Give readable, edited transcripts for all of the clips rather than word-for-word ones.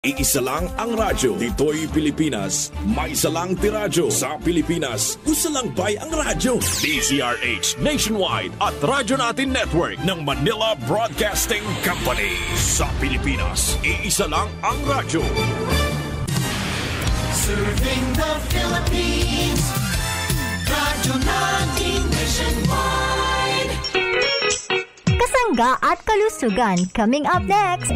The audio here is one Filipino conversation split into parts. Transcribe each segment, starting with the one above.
Iisa lang ang radyo. Dito'y Pilipinas. May isa lang tiradyo. Sa Pilipinas, usa lang bay ang radyo. DZRH Nationwide at Radyo Natin Network ng Manila Broadcasting Company. Sa Pilipinas, iisa lang ang radyo. Serving the Philippines. Radyo Natin Nationwide. Kasangga at kalusugan coming up next.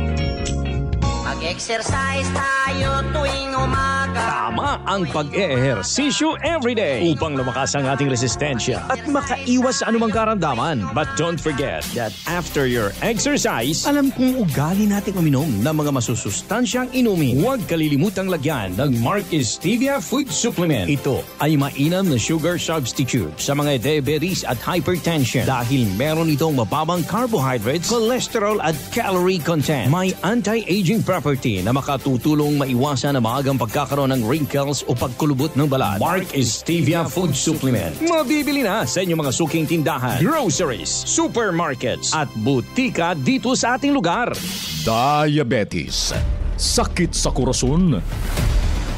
Mag-exercise tayo tuwing umaga. Tama ang pag-eehersisyo everyday upang lumakas ang ating resistensya at makaiwas sa anumang karamdaman. But don't forget that after your exercise, alam kong ugali nating uminom ng mga masusustansyang inumin. Huwag kalilimutang lagyan ng Mark Stevia Food Supplement. Ito ay mainam na sugar substitute sa mga diabetes at hypertension dahil meron itong mababang carbohydrates, cholesterol at calorie content. May anti-aging property na makatutulong maiwasan ang maagang pagkakaroon ng wrinkles o pagkulubot ng balat. Mark Stevia Food Supplement. Mabibili na sa inyong mga suking tindahan, groceries, supermarkets at butika dito sa ating lugar. Diabetes, sakit sa korason.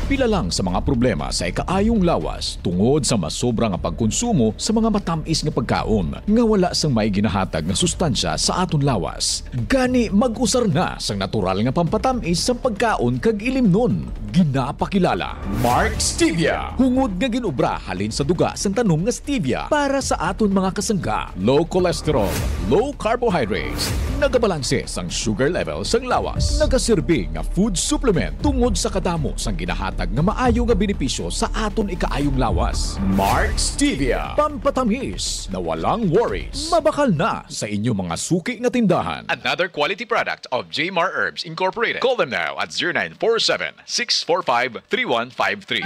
Pila lang sa mga problema sa ikaayong lawas tungod sa masobrang pagkonsumo sa mga matamis nga pagkaon nga wala sang may ginahatag nga sustansya sa aton lawas. Gani mag-usar na sang natural nga pampatamis sa pagkaon kag ilimnon. Ginapakilala Mark Stevia. Hungod nga ginubra halin sa duga sang tanom nga stevia para sa aton mga kasangga. Low cholesterol, low carbohydrates, nagabalanse sang sugar level sang lawas. Nagaserbi nga food supplement tungod sa kadamo sang ginahatag nga maayo nga benepisyo sa aton ikaayong lawas. Mark Stevia, pampatamis na walang worries. Mabakal na sa inyong mga suki nga tindahan. Another quality product of J-Mar Herbs Incorporated. Call them now at 0947-645-3153.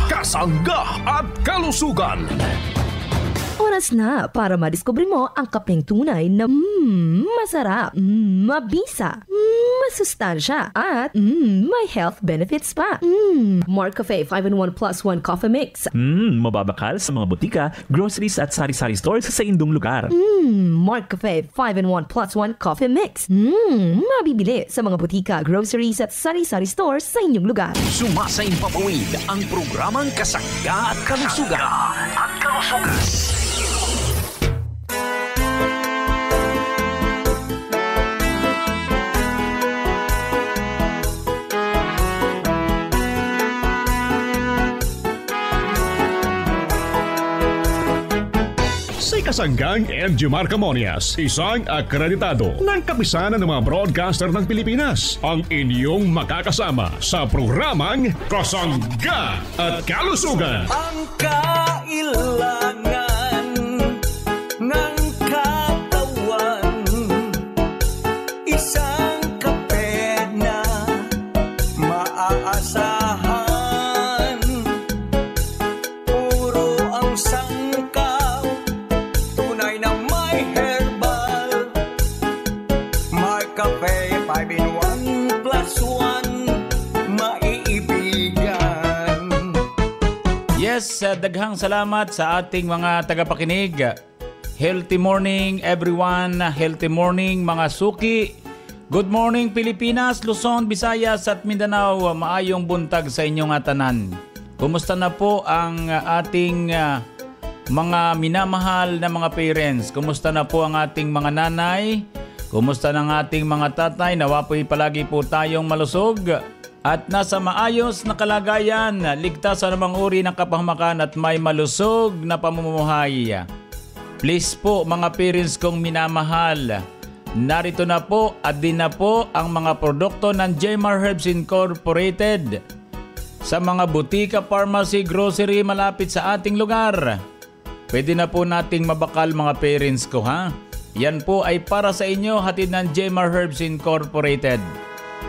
Kasangga at kalusugan. Oras na para madiskubre mo ang kapeng tunay na masarap, mabisa, masustansya, at may health benefits pa. Mark Cafe 5-in-1 plus 1 coffee mix. Mababakal sa mga butika, groceries at sari-sari stores sa indong lugar. Mark Cafe 5-in-1 plus 1 coffee mix. Mabibili sa mga butika, groceries at sari-sari stores sa inyong lugar. Sumasayin papawid ang programang Kasangga at Kalusugan. Si Kasanggang MG Marcamonias, isang akreditado ng kapisanan ng mga broadcaster ng Pilipinas, ang inyong makakasama sa programang Kasangga at Kalusugan. Ang kailangan ng katawan, isang kape na maaasahan. Puro ang sangkaw, tunay na may herbal. May kape 5-in-1 plus 1, maiibigan. Yes, daghang salamat sa ating mga tagapakinig. Healthy morning everyone, healthy morning mga suki. Good morning Pilipinas, Luzon, Visayas at Mindanao. Maayong buntag sa inyong tanan. Kumusta na po ang ating mga minamahal na mga parents? Kumusta na po ang ating mga nanay? Kumusta na ang ating mga tatay? Nawapoy palagi po tayong malusog at nasa maayos na kalagayan, ligtas sa namang uri ng kapahamakan at may malusog na pamumuhay. Please po mga parents kong minamahal, narito na po at din na po ang mga produkto ng J-Mar Herbs Incorporated sa mga butika, pharmacy, grocery malapit sa ating lugar. Pwede na po nating mabakal mga parents ko ha. Yan po ay para sa inyo, hatid ng J-Mar Herbs Incorporated.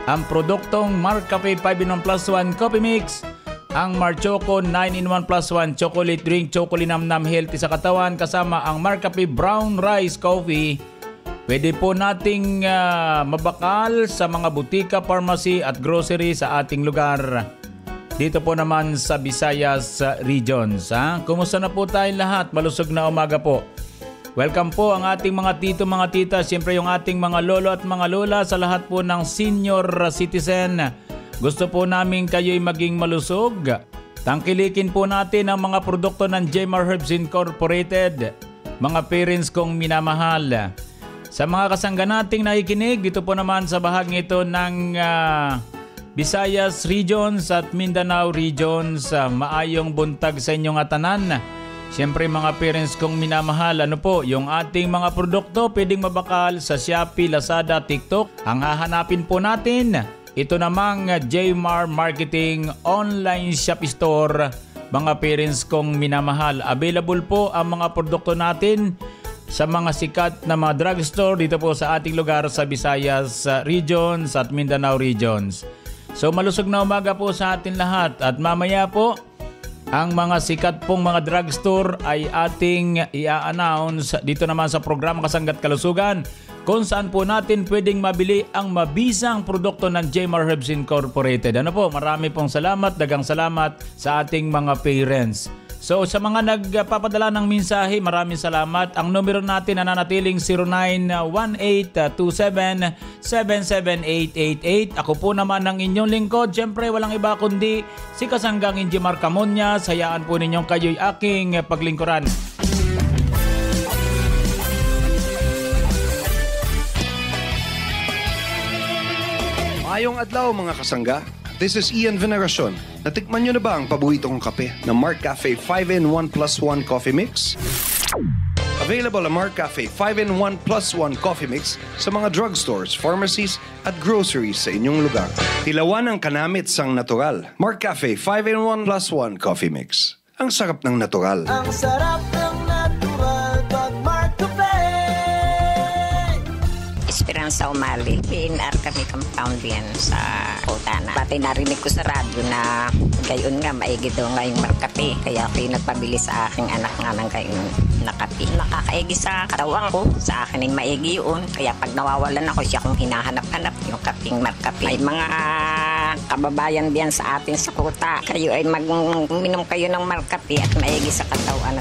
Ang produktong Mark Cafe 5-in-1 plus 1 coffee mix, ang Mar Choco 9-in-1 plus 1 chocolate drink, chocolate namnam healthy sa katawan, kasama ang Mark Cafe brown rice coffee. Pwede po nating mabakal sa mga butika, pharmacy at grocery sa ating lugar. Dito po naman sa Visayas regions. Kumusta na po tayo lahat? Malusog na umaga po. Welcome po ang ating mga tito, mga tita, siyempre yung ating mga lolo at mga lola, sa lahat po ng senior citizen. Gusto po namin kayo'y maging malusog. Tangkilikin po natin ang mga produkto ng Jmar Herbs Incorporated. Mga parents kong minamahal. Sa mga kasangga nating nakikinig, dito po naman sa bahagi ito ng Visayas Regions at Mindanao Regions, maayong buntag sa inyong atanan. Siyempre mga parents kong minamahal, ano po, yung ating mga produkto pwedeng mabakal sa Shopee, Lazada, TikTok. Ang hahanapin po natin, ito namang Jmar Marketing Online Shop Store. Mga parents kong minamahal, available po ang mga produkto natin sa mga sikat na mga drugstore dito po sa ating lugar sa Visayas Regions at Mindanao Regions. So malusog na umaga po sa atin lahat at mamaya po, ang mga sikat pong mga drugstore ay ating i-announce dito naman sa programa Kasangga't Kalusugan, kung saan po natin pwedeng mabili ang mabisang produkto ng Jmar Herbs Incorporated. Ano po, marami pong salamat, dagang salamat sa ating mga parents. So sa mga nagpapadala ng mensahe, maraming salamat. Ang numero natin na nanatiling 0918-27-77888. Ako po naman ang inyong lingkod. Siyempre walang iba kundi si Kasanggang Enji Marcamonia. Hayaan po ninyong kayo'y aking paglingkuran. Mayong adlaw mga kasangga. This is Ian Veneracion. Natikman nyo na ba ang paborito kong kape na Mark Cafe 5-in-1 plus 1 Coffee Mix? Available ang Mark Cafe 5-in-1 plus 1 Coffee Mix sa mga drugstores, pharmacies at groceries sa inyong lugar. Tilawan ang kanamit sang natural. Mark Cafe 5-in-1 plus 1 Coffee Mix. Ang sarap ng natural. Ang sarap ng natural pag Mark Cafe. Esperanza Umali. PNR kami compound yan sa Otana. Pati narinig ko sa radyo na gayon nga, maigi daw nga yung markape. Kaya ako yung nagpabili sa aking anak nga ng gayon na kape. Nakakaigi sa katawan ko. Sa akin ay maigi yun. Kaya pag nawawalan ako, siya kong hinahanap-hanap yung kaping markape. Ay mga kababayan diyan sa atin sa Kuta. Kayo ay mag-minom kayo ng markape at maigi sa katawan.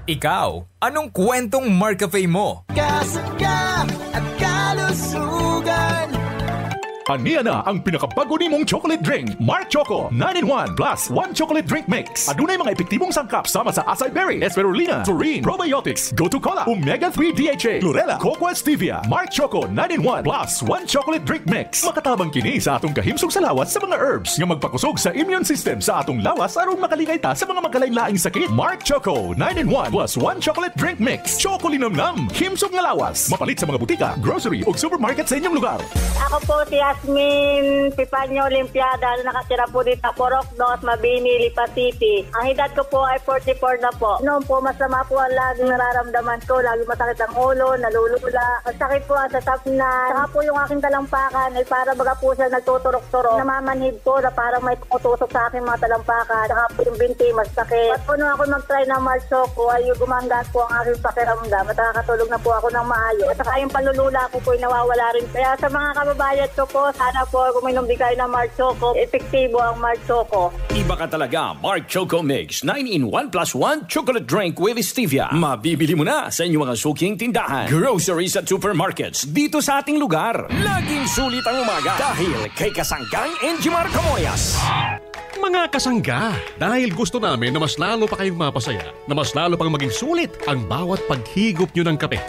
Ikaw, anong kwentong Mark Cafe mo? Kasangga at kalusugan. Aniya na ang pinakabago nimong chocolate drink, Mark Choco 9-in-1 plus 1 chocolate drink mix. Adunay mga epektibong sangkap sama sa acai berry, spirulina, taurine, probiotics, gotu kola, omega-3 DHA, chlorella, cocoa stevia. Mark Choco 9-in-1 plus 1 chocolate drink mix. Makatabang kini sa atong kahimsog sa lawas sa mga herbs nga magpakusog sa immune system sa atong lawas aron makalingay ta sa mga magkalain-laing sakit. Mark Choco 9-in-1 plus 1 chocolate drink mix. Choco linamnam, himsog nga lawas. Mapalit sa mga butika, grocery ug supermarket sa inyong lugar. Ako po si Jasmine Pipanyo Olimpiada na nakatira po dito sa Porok Dos, Mabini, Lipa City. Ang edad ko po ay 44 na po. Noon po masama po ang laging nararamdaman ko. Lagi masakit ang ulo, nalulula. Masakit po ang sasapnan. Saka po yung aking talampakan ay para baga po siya nagtuturok-turok. Namamanhid po na parang may tumutusok sa aking mga talampakan. Saka po yung binti masakit. At po nung ako mag-try ng Mark Choco ay gumanggas po ang aking pakiramdam. At nakakatulog na po ako ng maayos. At saka yung panlulula ko po ay nawawala rin. Kaya sa mga kababayan ko po, sana po kuminom din kayo ng Mark Choco. Epektibo ang Mark Choco. Iba ka talaga, Mark Choco Mix 9-in-1 plus 1 chocolate drink with stevia. Mabibili mo na sa inyong mga suking tindahan, groceries at supermarkets dito sa ating lugar. Laging sulit ang umaga dahil kay Kasanggang Enji Marcamoyas. Mga kasangga, dahil gusto namin na mas lalo pa kayong mapasaya, na mas lalo pang maging sulit ang bawat paghigop nyo ng kape.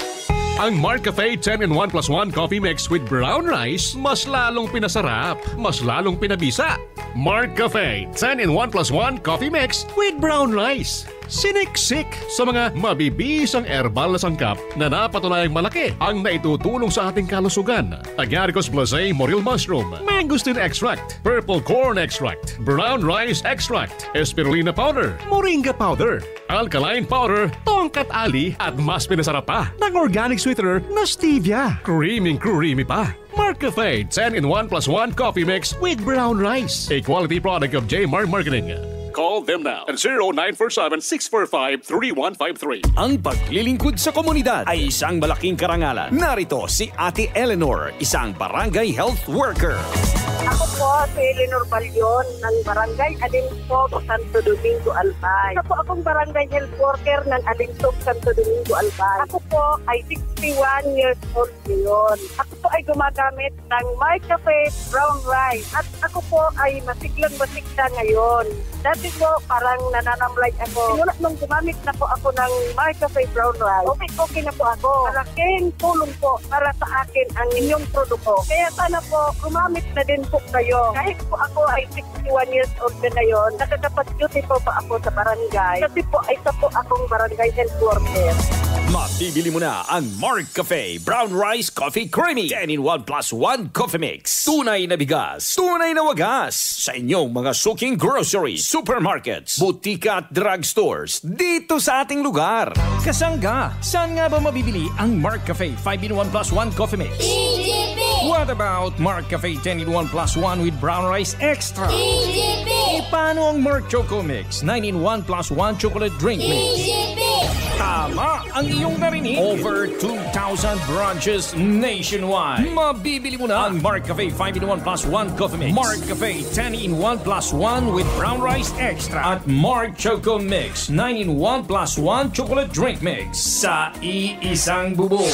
Ang Mark Cafe 10-in-1 plus 1 coffee mix with brown rice, mas lalong pinasarap, mas lalong pinabisa. Mark Cafe 10-in-1 plus 1 coffee mix with brown rice. Siniksik sa mga mabibisang herbal na sangkap na napatunayang malaki ang naitutulong sa ating kalusugan. Agaricus blazei morel mushroom, mangosteen extract, purple corn extract, brown rice extract, spirulina powder, moringa powder, alkaline powder, tongkat ali at mas pinasarap pa ng organic sweetener na stevia. Creamy pa. Mark Cafe 10-in-1 plus 1 coffee mix with brown rice. A quality product of Jmar Marketing. Call them now at 0947-645-3153. Ang paglilingkod sa komunidad ay isang malaking karangalan. Narito si Ate Eleanor, isang barangay health worker. Ako po si Eleanor Balyon ng Barangay Alinsog, Santo Domingo, Albay. Ako akong barangay health worker ng Alinsog, Santo Domingo, Albay. Ako po ay 61 years old ngayon. Ako po ay gumagamit ng My Cafe Brown Rice. At ako po ay masiglang-masigla ngayon. Dati po parang nananamlay ako. Simula nung gumamit na po ako ng My Cafe Brown Rice, okay na po ako. Malaking tulong po para sa akin ang inyong produkto. Kaya sana po gumamit na din po kayo. Kahit po ako ay 61 years old na ngayon, nakakapag-duty po pa ako sa barangay. Kasi po ay isa po akong barangay health worker. Mabibili mo na ang Mark Cafe Brown Rice Coffee Creamy 10-in-1 plus 1 Coffee Mix. Tunay na bigas, tunay na wagas sa inyong mga suking groceries, supermarkets, butika at drugstores dito sa ating lugar. Kasangga, saan nga ba mabibili ang Mark Cafe 5-in-1 plus 1 Coffee Mix? EGP! What about Mark Cafe 10-in-1 plus 1 with Brown Rice Extra? EGP! E paano ang Mark Choco Mix 9-in-1 plus 1 Chocolate Drink Mix? EGP! Tama ang iyong narinig. Over 2,000 branches nationwide. Mabibili mo na ang Mark Cafe 5-in-1 plus 1 Coffee Mix, Mark Cafe 10-in-1 plus 1 with Brown Rice Extra, at Mark Choco Mix 9-in-1 plus 1 Chocolate Drink Mix sa iisang bubong.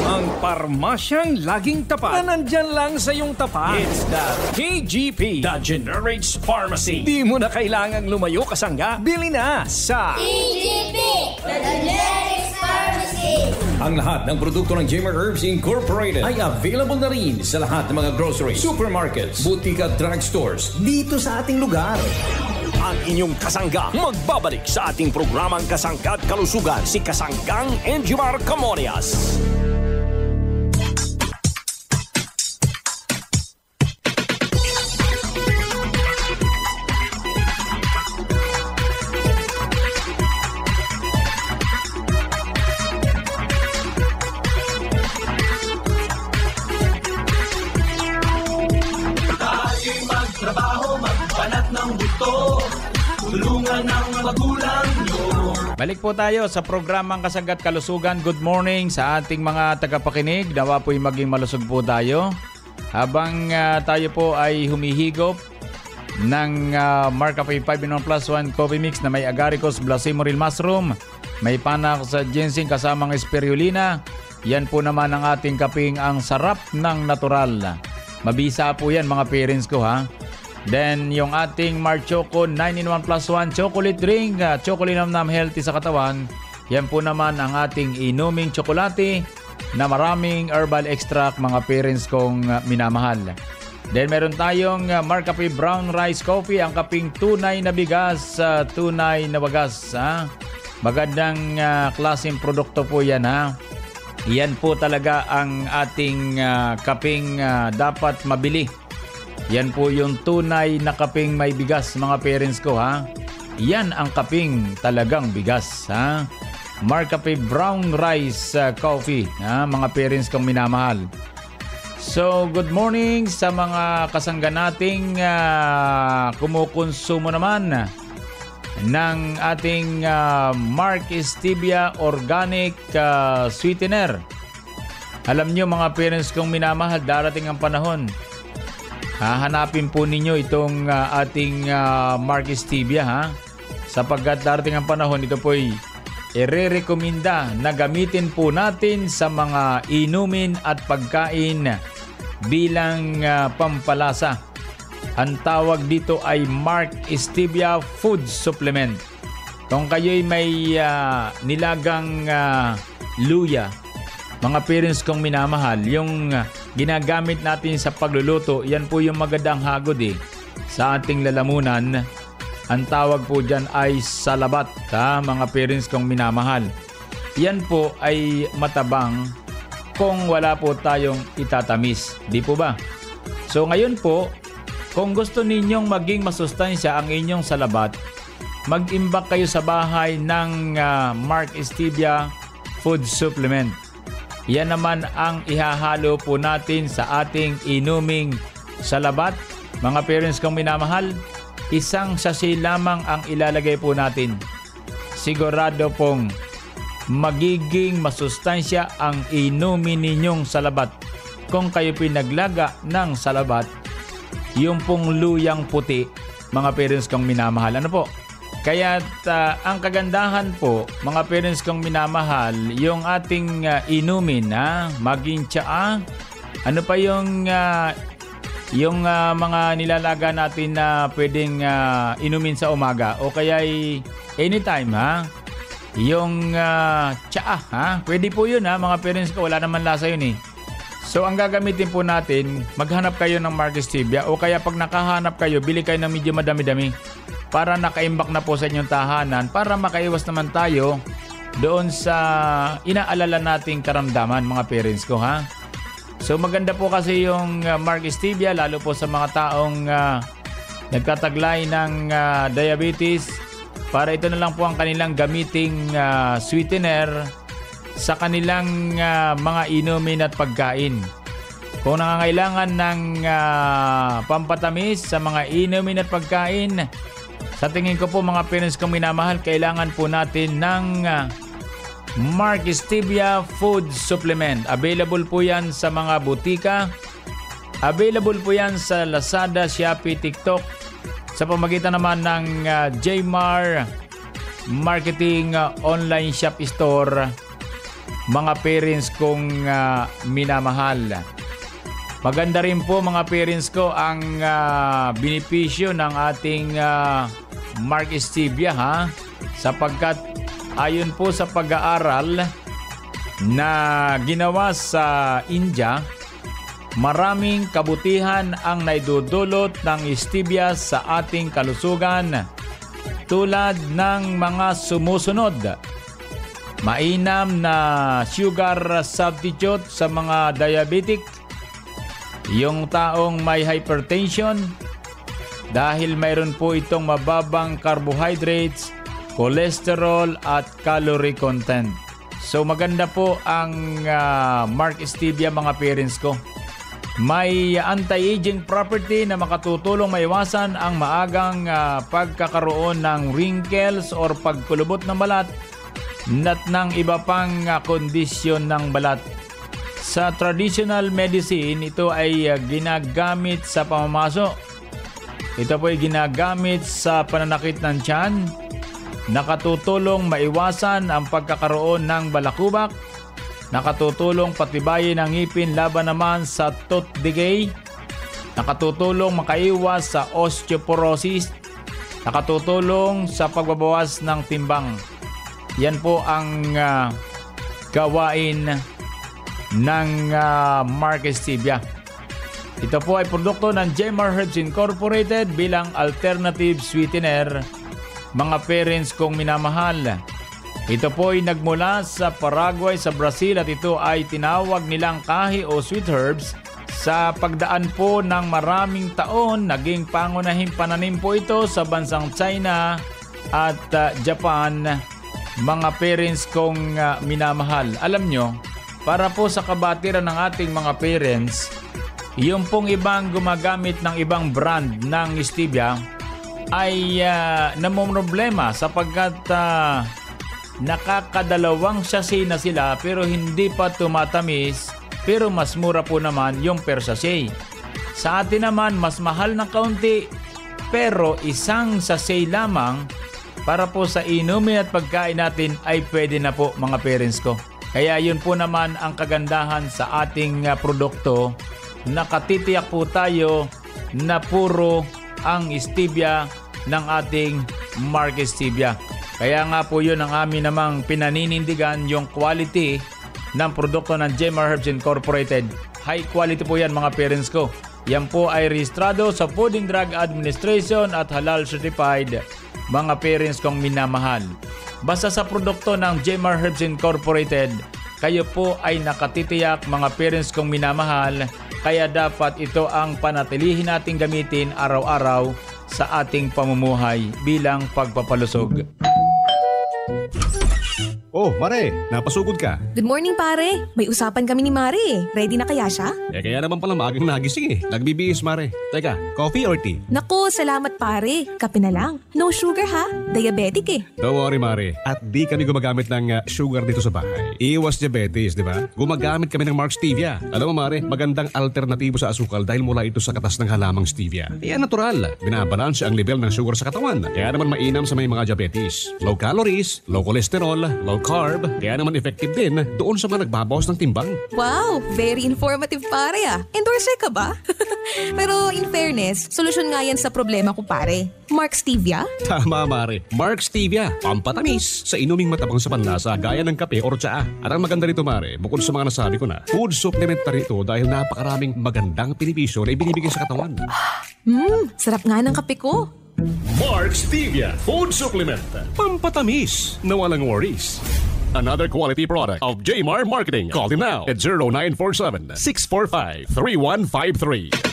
Ang parmasyang laging tapat na nandyan lang sa iyong tapat. It's the KGP, the Generics Pharmacy. Di mo na kailangang lumayo, kasangga. Bili na sa EGP, the Generics Pharmacy. Ang lahat ng produkto ng J. Mar Herbs Incorporated ay available na rin sa lahat ng mga groceries, supermarkets, butika at drugstores dito sa ating lugar. Ang inyong kasangga magbabalik sa ating programang Kasangga at Kalusugan, si Kasanggang Enjimar Camonias. Balik po tayo sa programang Kasangga at Kalusugan. Good morning sa ating mga tagapakinig. Nawa po'y maging malusog po tayo. Habang tayo po ay humihigop ng Mark Cafe 5-in-1 plus 1 Coffee Mix na may agaricus blasimoril mushroom, may panak sa ginseng kasamang spirulina. Yan po naman ang ating kaping ang sarap ng natural. Mabisa po yan mga parents ko ha. Then, yung ating Mark Choco 9-in-1 plus 1 chocolate drink, chocolate nam healthy sa katawan. Yan po naman ang ating inuming tsokolate na maraming herbal extract, mga parents kong minamahal. Then, meron tayong Mark Cafe Brown Rice Coffee, ang kaping tunay na bigas, tunay na wagas. Ha? Magandang klaseng produkto po yan ha. Yan po talaga ang ating kaping dapat mabili. Yan po yung tunay na kaping may bigas, mga parents ko ha. Yan ang kaping talagang bigas ha. Mark Cafe Brown Rice Coffee ha, mga parents kong minamahal. So good morning sa mga kasangga nating kumukonsumo naman ng ating Mark Stevia Organic Sweetener. Alam nyo mga parents kong minamahal, darating ang panahon, hahanapin po ninyo itong ating Mark Stevia ha. Sapagkat darating ang panahon, ito po'y ire-rekomenda na gamitin po natin sa mga inumin at pagkain bilang pampalasa. Ang tawag dito ay Mark Stevia Food Supplement. Kung kayo'y may nilagang luya, mga parents kong minamahal, yung ginagamit natin sa pagluluto, yan po yung magandang hagod sa ating lalamunan. Ang tawag po dyan ay salabat, mga parents kong minamahal. Yan po ay matabang kung wala po tayong itatamis. Di po ba? So ngayon po, kung gusto ninyong maging masustansya ang inyong salabat, mag-imbak kayo sa bahay ng Mark Stevia Food Supplement. Yan naman ang ihahalo po natin sa ating inuming salabat. Mga parents kong minamahal, isang sachet lamang ang ilalagay po natin. Sigurado pong magiging masustansya ang inumin ninyong salabat. Kung kayo pinaglaga ng salabat, yung pong luyang puti, mga parents kong minamahal. Ano po? Kaya ang kagandahan po, mga parents kong minamahal, yung ating inumin, maging tsaa, ano pa yung mga nilalaga natin na pwedeng inumin sa umaga o kaya anytime, yung tsaa, pwede po yun, mga parents ko, wala naman lasa yun So ang gagamitin po natin, maghanap kayo ng Marcus Stevia o kaya pag nakahanap kayo, bili kayo ng medyo madami-dami para nakaimbak na po sa inyong tahanan para makaiwas naman tayo doon sa inaalala nating karamdaman, mga parents ko, So maganda po kasi yung Marcus Stevia lalo po sa mga taong nagtataglay ng diabetes, para ito na lang po ang kanilang gamiting sweetener sa kanilang mga inumin at pagkain. Kung nangangailangan ng pampatamis sa mga inumin at pagkain, sa tingin ko po, mga parents kong minamahal, kailangan po natin ng Marcus Stevia Food Supplement. Available po yan sa mga butika. Available po yan sa Lazada, Shopee, TikTok. Sa pamagitan naman ng JMar Marketing Online Shop Store, mga parents kong minamahal. Maganda rin po, mga parents ko, ang benepisyo ng ating Marcus Stevia, sapagkat ayon po sa pag-aaral na ginawa sa India, maraming kabutihan ang naidudulot ng stevia sa ating kalusugan, tulad ng mga sumusunod: mainam na sugar substitute sa mga diabetic, yung taong may hypertension, dahil mayroon po itong mababang carbohydrates, cholesterol at calorie content. So maganda po ang Marcus Stevia, mga parents ko. May anti-aging property na makatutulong maiwasan ang maagang pagkakaroon ng wrinkles or pagkulubot ng balat at ng iba pang kondisyon ng balat. Sa traditional medicine, ito ay ginagamit sa pamamaso. Ito po ay ginagamit sa pananakit ng tiyan, nakatutulong maiwasan ang pagkakaroon ng balakubak, nakatutulong patibayin ang ngipin laban naman sa tooth decay, nakatutulong makaiwas sa osteoporosis, nakatutulong sa pagbabawas ng timbang. Yan po ang gawain ng Marcus Stevia. Ito po ay produkto ng JMar Herbs Incorporated bilang alternative sweetener, mga parents kong minamahal. Ito po ay nagmula sa Paraguay sa Brazil at ito ay tinawag nilang kahi o sweet herbs. Sa pagdaan po ng maraming taon, naging pangunahing pananim po ito sa bansang China at Japan, mga parents kong minamahal. Alam nyo, para po sa kabatiran ng ating mga parents, yung pong ibang gumagamit ng ibang brand ng stevia ay namumroblema sapagkat nakakadalawang sachet na sila pero hindi pa tumatamis, pero mas mura po naman yung per sachet. Sa atin naman, mas mahal ng kaunti pero isang sachet lamang para po sa inumin at pagkain natin ay pwede na po, mga parents ko. Kaya yun po naman ang kagandahan sa ating produkto. Nakatitiyak po tayo na puro ang stevia ng ating Marcus Stevia. Kaya nga po yun ang amin namang pinaninindigan, yung quality ng produkto ng JMar Herbs Incorporated. High quality po yan, mga parents ko. Yan po ay rehistrado sa Food and Drug Administration at halal certified, mga parents kong minamahal. Basta sa produkto ng JMar Herbs Incorporated, kayo po ay nakatitiyak, mga parents kong minamahal. Kaya dapat ito ang panatilihin nating gamitin araw-araw sa ating pamumuhay bilang pagpapalusog. Oh, Mare, napasugod ka. Good morning, pare. May usapan kami ni Mare. Ready na kaya siya? Kaya naman pala maagang nagising eh. Nagbibihis, Mare. Teka, coffee or tea? Naku, salamat pare. Kape na lang. No sugar ha. Diabetic eh. Don't worry, Mare. At di kami gumagamit ng sugar dito sa bahay. Iwas diabetes, di ba? Gumagamit kami ng Mark Stevia. Alam mo, Mare, magandang alternatibo sa asukal dahil mula ito sa katas ng halamang stevia. Kaya natural. Binabalanse ang level ng sugar sa katawan. Kaya naman mainam sa may mga diabetes. Low calories, low cholesterol, low carb, kaya naman effective din doon sa mga nagbabawas ng timbang. Wow, very informative pare ah. Endorser ka ba? Pero in fairness, solusyon nga yan sa problema ko pare. Mark Stevia? Tama, Mare. Mark Stevia, pampatamis sa inuming matabang sa panlasa gaya ng kape or tsaa. At ang maganda rito, Mare, bukod sa mga nasabi ko na, food supplement na rito dahil napakaraming magandang benepisyo na ibinibigay sa katawan. Sarap nga ng kape ko. Mark Stevia Food Supplement. Pampatamis na walang worries. Another quality product of Jmar Marketing. Call him now at 0947-645-3153.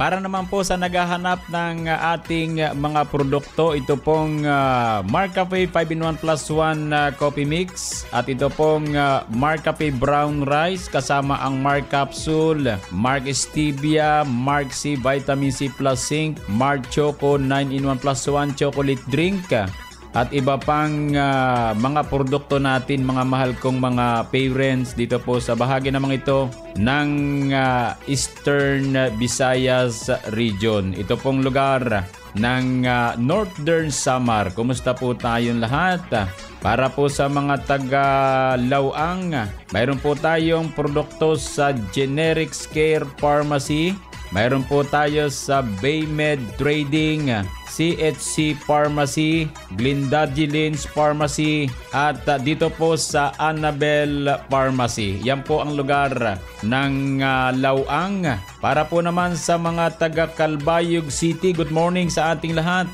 Para naman po sa naghahanap ng ating mga produkto, ito pong Mark Cafe 5-in-1 plus 1 coffee mix at ito pong Mark Cafe brown rice kasama ang Mark Capsule, Mark Stevia, Mark C Vitamin C plus Zinc, Mark Choco 9-in-1 plus 1 chocolate drink at iba pang mga produkto natin, mga mahal kong mga parents dito po sa bahagi naman ito ng Eastern Visayas region. Ito pong lugar ng Northern Samar. Kumusta po tayong lahat? Para po sa mga taga Lauang, mayroon po tayong produkto sa Generics Care Pharmacy. Mayroon po tayo sa Baymed Trading, CHC Pharmacy, Glendadilins Pharmacy at dito po sa Annabel Pharmacy. Yan po ang lugar ng Lauang. Para po naman sa mga taga Calbayog City, good morning sa ating lahat.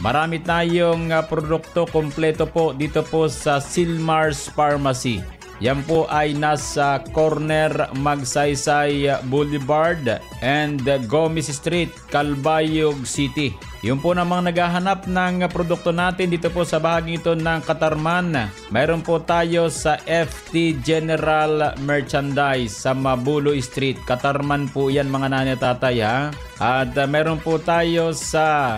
Marami tayong produkto kompleto po dito po sa Silmars Pharmacy. Yan po ay nasa corner Magsaysay Boulevard and Gomez Street, Calbayog City. Yung po namang naghahanap ng produkto natin dito po sa bahagi ito ng Katarman. Mayroon po tayo sa FT General Merchandise sa Mabulo Street. Katarman po yan mga nanay tatay ha. At mayroon po tayo sa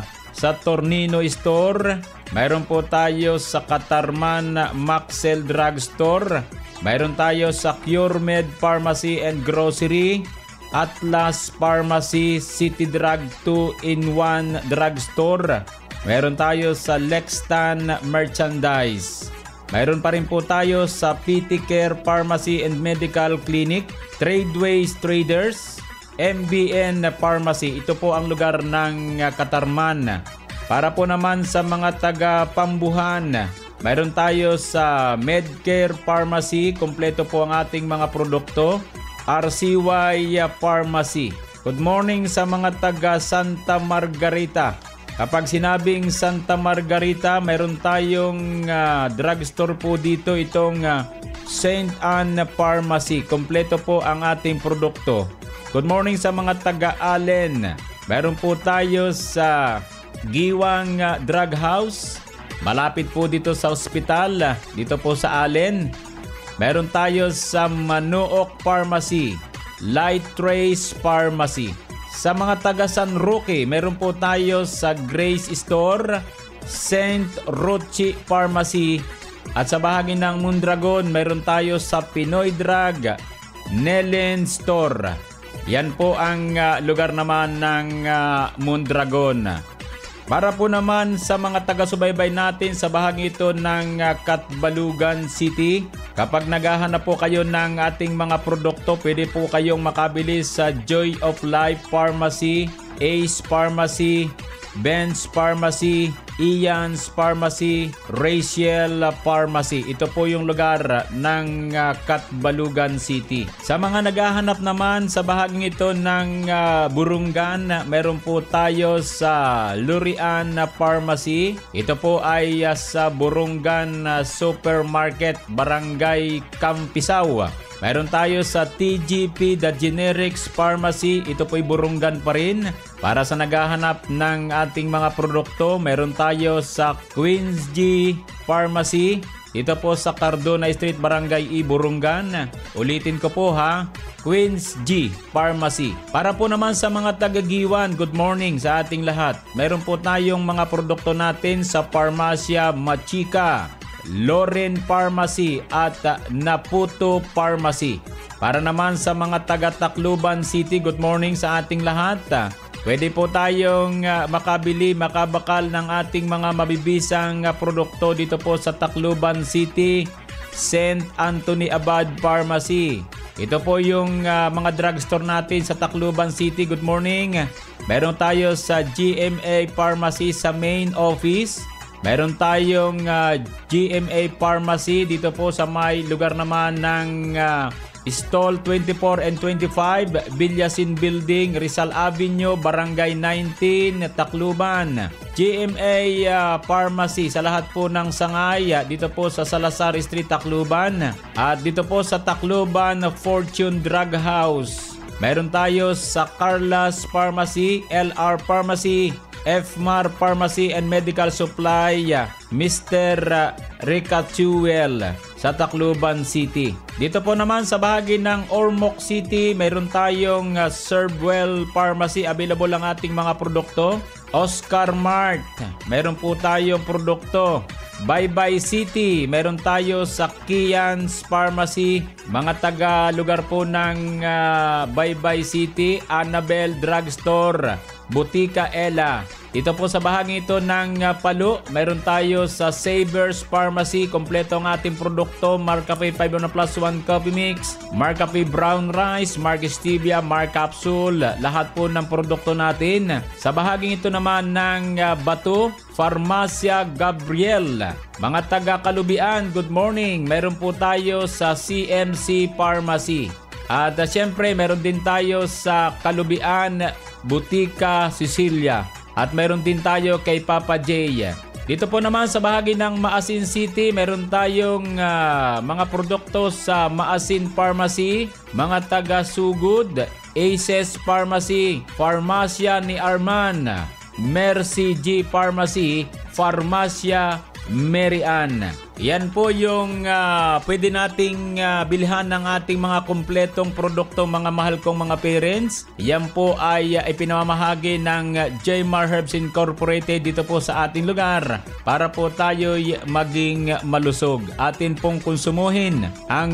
Tornino Store. Mayroon po tayo sa Katarman Maxel Drug Store. Mayroon tayo sa CureMed Pharmacy and Grocery, Atlas Pharmacy, City Drug 2-in-1 Drugstore. Mayroon tayo sa Lextan Merchandise. Mayroon pa rin po tayo sa PT Care Pharmacy and Medical Clinic, Tradeways Traders, MBN Pharmacy. Ito po ang lugar ng Katarman. Para po naman sa mga taga Pambuhan, mayroon tayo sa Medcare Pharmacy. Kompleto po ang ating mga produkto. RCY Pharmacy. Good morning sa mga taga Santa Margarita. Kapag sinabing Santa Margarita, mayroon tayong drugstore po dito. Itong St. Anne Pharmacy. Kompleto po ang ating produkto. Good morning sa mga taga Allen. Mayroon po tayo sa Giwang Drug House. Malapit po dito sa ospital, dito po sa Allen. Meron tayo sa Manuok Pharmacy, Light Trace Pharmacy. Sa mga taga San Roque, meron po tayo sa Grace Store, St. Rochi Pharmacy. At sa bahagi ng Mondragon, meron tayo sa Pinoy Drug, Nelen Store. Yan po ang lugar naman ng Mondragon. Para po naman sa mga taga-subaybay natin sa bahagi ito ng Katbalugan City, kapag naghahanap po kayo ng ating mga produkto, pwede po kayong makabili sa Joy of Life Pharmacy, Ace Pharmacy, Benz Pharmacy, Ian's Pharmacy, Raciel Pharmacy. Ito po yung lugar ng Katbalugan City. Sa mga naghahanap naman sa bahaging ito ng Burungan, meron po tayo sa Lurian Pharmacy. Ito po ay sa Burungan Supermarket, Barangay Campisaw. Meron tayo sa TGP The Generics Pharmacy. Ito po'y Burungan pa rin. Para sa naghahanap ng ating mga produkto, meron tayo sa Queens G Pharmacy. Ito po sa Cardona Street, Barangay E, Burungan. Ulitin ko po ha, Queens G Pharmacy. Para po naman sa mga taga-Giwan, good morning sa ating lahat. Meron po tayong mga produkto natin sa Farmacia Machika, Loren Pharmacy at Naputo Pharmacy. Para naman sa mga taga-Tacloban City, good morning sa ating lahat. Pwede po tayong makabakal ng ating mga mabibisang produkto dito po sa Tacloban City, St. Anthony Abad Pharmacy. Ito po yung mga drugstore natin sa Tacloban City, good morning. Meron tayo sa GMA Pharmacy sa main office. Meron tayong GMA Pharmacy dito po sa may lugar naman ng Stall 24 and 25, Villasin Building, Rizal Avenue, Barangay 19, Tacloban. GMA Pharmacy sa lahat po ng sangay dito po sa Salazar Street, Tacloban. At dito po sa Tacloban, Fortune Drug House. Meron tayo sa Carlas Pharmacy, LR Pharmacy, FMAR Pharmacy and Medical Supply, Mr. Ricatuel sa Tacloban City. Dito po naman sa bahagi ng Ormoc City, mayroon tayong Servewell Pharmacy. Available ang ating mga produkto. Oscar Mart, mayroon po tayong produkto. Baybay City, meron tayo sa Kian's Pharmacy. Mga taga-lugar po ng Baybay City, Annabel Drugstore, Butika Ella. Dito po sa bahagi ito ng Palu, meron tayo sa Savers Pharmacy. Kompleto ang ating produkto. Marcafe 5+1 Coffee Mix, Marcafe Brown Rice, Mark Stevia, Mark Capsule. Lahat po ng produkto natin. Sa bahagi ito naman ng Batu, Farmacia Gabriel. Mga taga-Kalubian, good morning. Meron po tayo sa CMC Pharmacy. At siyempre, meron din tayo sa Kalubian, Butika Cecilia. At meron din tayo kay Papa J. Dito po naman sa bahagi ng Maasin City, meron tayong mga produkto sa Maasin Pharmacy, mga taga-Sugod, Aces Pharmacy, Farmacia ni Arman, Mercy G Pharmacy, Farmacia Mary Ann. Yan po yung pwede nating bilhan ng ating mga kumpletong produkto, mga mahal kong mga parents. Yan po ay ipinamamahagi ng Jmar Herbs Incorporated dito po sa ating lugar para po tayo maging malusog. Atin pong konsumuhin ang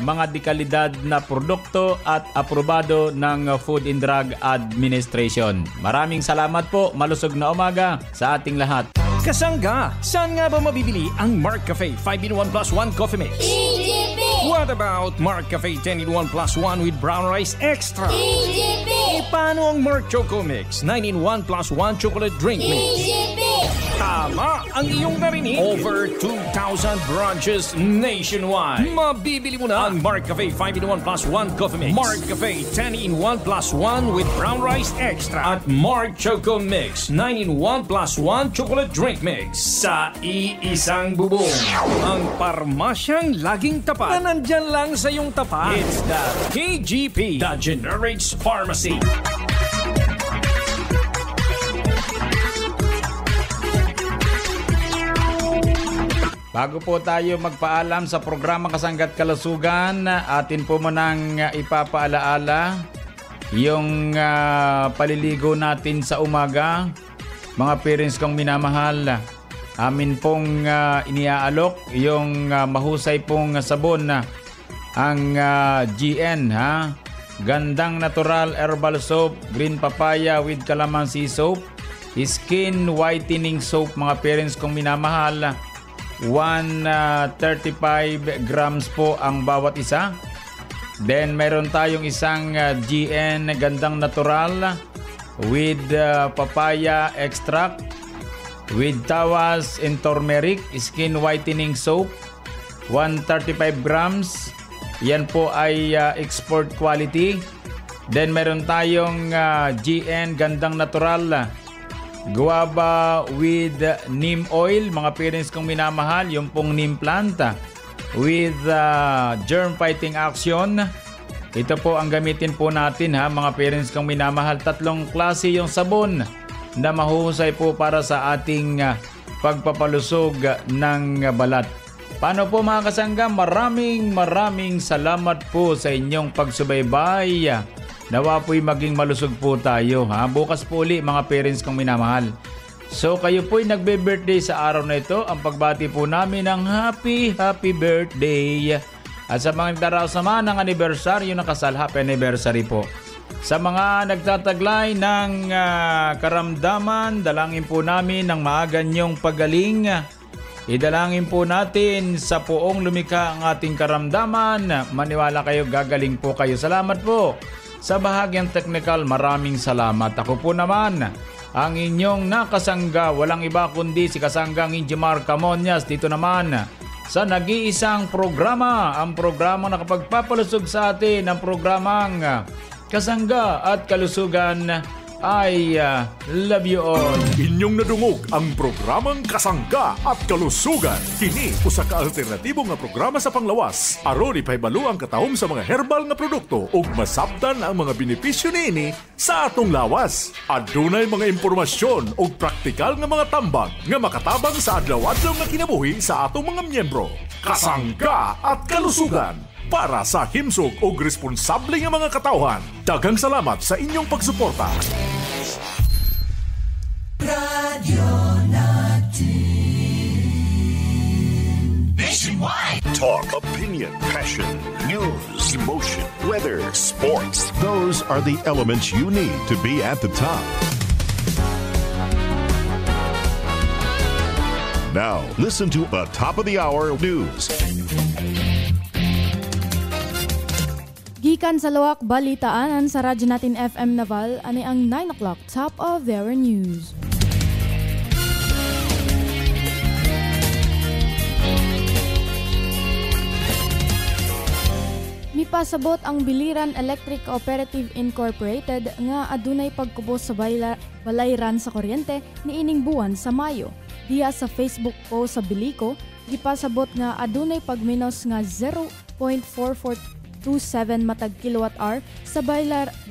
mga dekalidad na produkto at aprobado ng Food and Drug Administration. Maraming salamat po. Malusog na umaga sa ating lahat. Kasangga, saan nga ba mabibili ang Mark Cafe 5-in-1+1 Coffee Mix? TGP! What about Mark Cafe 10-in-1+1 with brown rice extra? TGP! Paano ang Mark Choco Mix 9-in-1+1 chocolate drink mix? TGP! Tama ang iyong narinig. Over 2,000 branches nationwide. Mabibili mo na ang Mark Cafe 5-in-1+1 Coffee Mix, Mark Cafe 10-in-1+1 with brown rice extra, at Mark Choco Mix 9-in-1+1 chocolate drink mix sa iisang bubong. Ang parmasyang laging tapat na nandyan lang sa iyong tapat. It's the TGP, The Generics Pharmacy. Bago po tayo magpaalam sa programa Kasangga't Kalusugan, atin po munang ipapaalaala yung paliligo natin sa umaga. Mga parents kong minamahal, amin pong iniaalok yung mahusay pong sabon ang GN ha. Gandang natural herbal soap, green papaya with calamansi soap, skin whitening soap. Mga parents kong minamahal, 135 grams po ang bawat isa. Then meron tayong isang GN gandang natural with papaya extract, with tawas and turmeric skin whitening soap, 135 grams. Yan po ay export quality. Then meron tayong GN Gandang Natural guava with neem oil. Mga parents kong minamahal, yung pong neem plant with germ fighting action. Ito po ang gamitin po natin ha, mga parents kong minamahal. 3 klase yung sabon na mahuhusay po para sa ating pagpapalusog ng balat. Paano po mga kasangga? Maraming salamat po sa inyong pagsubaybay. Nawa po'y maging malusog po tayo. Ha? Bukas po uli mga parents kong minamahal. So kayo po'y nagbe-birthday sa araw na ito. Ang pagbati po namin ng happy birthday. At sa mga nagdaraos naman ng anibersaryo ng kasal, happy anniversary po. Sa mga nagtataglay ng karamdaman, dalangin po namin ng maaga niyong pagaling. Idalangin po natin sa poong lumikha ang ating karamdaman. Maniwala kayo, gagaling po kayo. Salamat po. Sa bahagyang technical, maraming salamat. Ako po naman, ang inyong nakasangga, walang iba kundi si Kasanggang Injimar Camonias. Dito naman sa nag-iisang programa, ang programang nakapagpapalusog sa atin, ang programang Kasangga at Kalusugan. I love you all. Inyong nadungog ang programang Kasangga at Kalusugan. Kini usa ka alternatibo nga programa sa panglawas. Aron ipahibalo ang katahom sa mga herbal nga produkto ug masabtan ang mga benepisyo niini sa atong lawas. Adunay mga impormasyon ug praktikal nga mga tambag nga makatabang sa adlaw-adlaw nga kinabuhi sa atong mga miyembro. Kasangga at Kalusugan. Para sa himsog o responsable ng mga katauhan. Daghang salamat sa inyong pagsuporta. Radio Natin Nationwide. Talk, opinion, passion, news, emotion, weather, sports. Those are the elements you need to be at the top. Now, listen to the top of the hour news. Gikan sa Luwak Balitaanan sa Radyo Natin FM Naval, ani ang 9 o'clock top of their news. Mipasabot ang Biliran Electric Cooperative Incorporated nga adunay pagkubos sa balayran sa kuryente niining buwan sa Mayo. Diya sa Facebook post sa Bilico, gipasabot nga adunay pagminos nga 0.4427 matag kilowatt-hour sa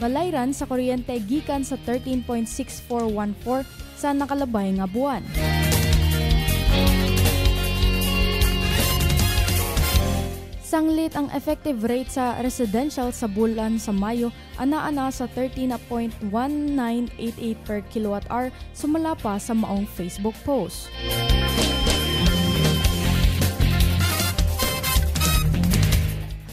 balayran sa kuryente gikan sa 13.6414 sa nakalabay nga buwan. Sanglit ang effective rate sa residential sa bulan sa Mayo, ana-ana sa 13.1988 per kilowatt-hour, sumala pa sa maong Facebook post.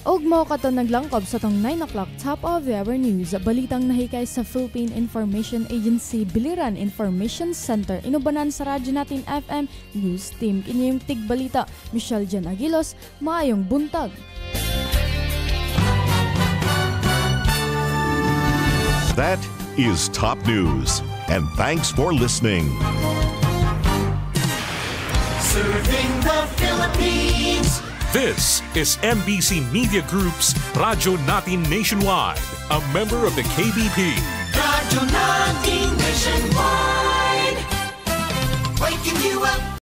Og mo kato naglangkob sa tong 9 o'clock top of the hour news. Balitang nahikay sa Philippine Information Agency Biliran Information Center. Inubanan sa Radyo Natin FM News Team. Kini yung tigbalita, Michelle Jan Aguilos. Maayong buntag. That is top news. And thanks for listening. Serving the Philippines. This is MBC Media Group's Radyo Natin Nationwide, a member of the KBP. Radyo Natin Nationwide, waking you up.